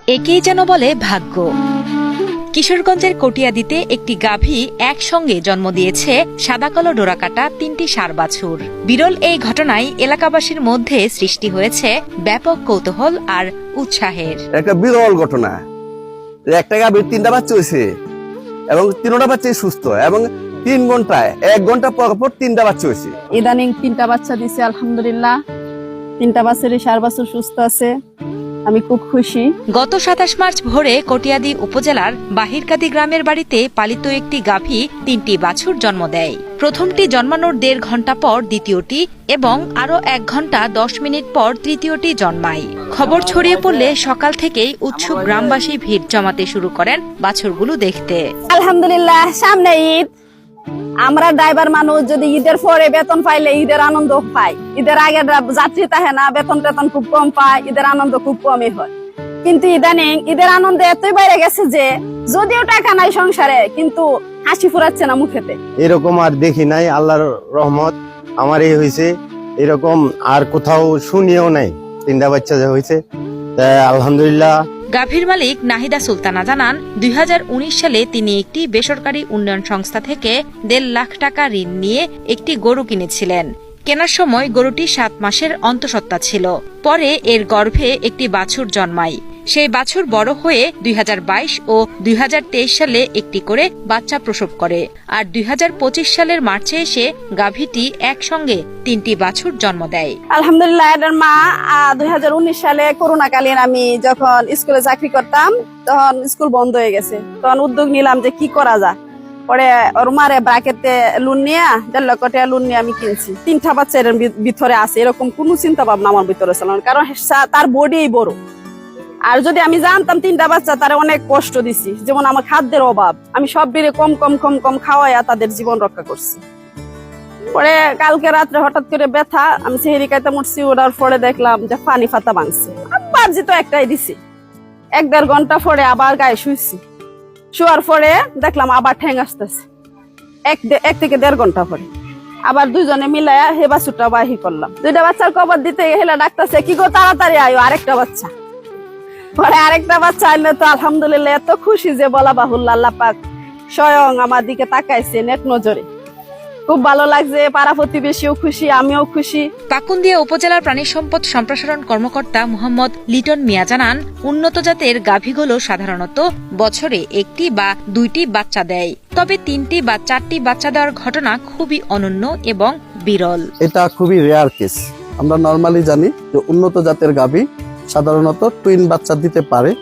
একেই যেন বলে ভাগ্য। কিশোরগঞ্জের কটিয়াদীতে একটি গাভী একসঙ্গে জন্ম দিয়েছে সাদাকালো ডোরাকাটা ৩টি ষাঁড় বাছুর। বিরল এই ঘটনায় এলাকাবাসীর মধ্যে সৃষ্টি হয়েছে ব্যাপক কৌতূহল আর উৎসাহের। একটা বিরল ঘটনা, একটা গাভীর ৩টা বাচ্চা হয়েছে এবং ৩টা বাচ্চাই সুস্থ এবং ৩ ঘন্টায় ১ ঘন্টা পর পর ৩টা বাচ্চা হয়েছে। ইদানিং 3টা বাচ্চা দিছে আলহামদুলিল্লাহ। 3টা বাচ্চারই ষাঁড় বাছুর সুস্থ আছে, আমি খুব খুশি। গত ২৭ মার্চ ভোরে কটিয়াদী উপজেলার বাহিরকাদি গ্রামের বাড়িতে পালিত একটি গাভী ৩টি বাছুর জন্ম দেয়। প্রথমটি জন্মানোর ১.৫ ঘন্টা পর দ্বিতীয়টি এবং আরো ১ ঘন্টা ১০ মিনিট পর তৃতীয়টি জন্মায়। খবর ছড়িয়ে পড়লে সকাল থেকেই উৎসুক গ্রামবাসী ভিড় জমাতে শুরু করেন বাছুরগুলো দেখতে। আলহামদুলিল্লাহ, সামনে ঈদ, আমরা ড্রাইভার মানুষ যদি ঈদের পরে বেতন পাইলে ঈদের আনন্দ পাই। ঈদের আগে যাত্রী থাকে না, বেতন টেতন খুব কম পায়, ঈদের আনন্দ খুব কমই হয়। কিন্তু ইদানিং ঈদের আনন্দ এতই বাইরে গেছে যে যদিও টাকা নাই সংসারে, কিন্তু হাসি ফুরাচ্ছে না মুখেতে। এরকম আর দেখি নাই, আল্লাহর রহমত আমারই হয়েছে, এরকম আর কোথাও শুনিও নাই। 3টা বাচ্চা হয়েছে, আলহামদুলিল্লাহ। গাভীর মালিক নাহিদা সুলতানা জানান, ২০১৯ সালে তিনি একটি বেসরকারি উন্নয়ন সংস্থা থেকে ১.৫ লাখ টাকা ঋণ নিয়ে একটি গরু কিনেছিলেন। কেনার সময় গরুটি ৭ মাসের অন্তঃসত্ত্বা ছিল। পরে এর গর্ভে একটি বাছুর জন্মায়। সেই বাছুর বড় হয়ে ২০২২ ও ২০২৩ সালে একটি করে বাচ্চা প্রসব করে। আর ২০২৫ সালের মার্চে এসে গাভীটি একসঙ্গে ৩টি বাছুর জন্ম দেয়। আলহামদুলিল্লাহ, এটার মা ২০১৯ সালে করোনাকালীন আমি যখন স্কুলে চাকরি করতাম, তখন স্কুল বন্ধ হয়ে গেছে। তখন উদ্যোগ নিলাম যে কি করা যায়। পরে ওর মারে ব্রাকেটে লোন নিয়ে ১.৫ লক্ষ টাকা লোন নিয়ে আমি কিনছি। 3টা বাচ্চা এর ভিতরে আছে, এরকম কোন চিন্তা ভাবনা আমার ভিতরে ছিল না, কারণ তার বডি বড়। আর যদি আমি জানতাম 3টা বাচ্চা, তারা অনেক কষ্ট দিছি, যেমন আমার খাদ্যের অভাব, আমি সব বেড়ে কম কম কম কম খাওয়াইয়া তাদের জীবন রক্ষা করছি। পরে কালকে রাত্রে হঠাৎ করে ব্যথা, আমি সেহেরি খাইতে উঠছি, ওঠার পরে দেখলাম যে পানি ফাতা ভাঙছে। আবার যেত একটাই দিছি, ১.৫ ঘন্টা পরে আবার গায়ে শুইছি। শোয়ার পরে দেখলাম আবার ঠ্যাং আসতেছে। ১ থেকে ১.৫ ঘন্টা পরে আবার দুজনে মিলাইয়া হে বাছুরটা বাহির করলাম। 2টা বাচ্চার কবর দিতে হেলা ডাকতেছে, কি গো তাড়াতাড়ি আয়ো, আরেকটা বাচ্চা। পরে আরেকটা বাচ্চা আনলে তো আলহামদুলিল্লাহ এত খুশি যে বলা বাহুল্য। আল্লাহ পাক স্বয়ং আমার দিকে তাকাইছে নেক নজরে, খুব ভালো লাগছে। পাড়া প্রতিবেশীও খুশি, আমিও খুশি। পাকুন্দিয়া উপজেলার প্রাণী সম্পদ সম্প্রসারণ কর্মকর্তা মোহাম্মদ লিটন মিয়া জানান, উন্নত জাতের গাভীগুলো সাধারণত বছরে 1টি বা 2টি বাচ্চা দেয়। তবে 3টি বা 4টি বাচ্চা দেওয়ার ঘটনা খুবই অনন্য এবং বিরল। এটা খুবই রেয়ার কেস। আমরা নরমালি জানি যে উন্নত জাতের গাভী সাধারণত টুইন বাচ্চা দিতে পারে।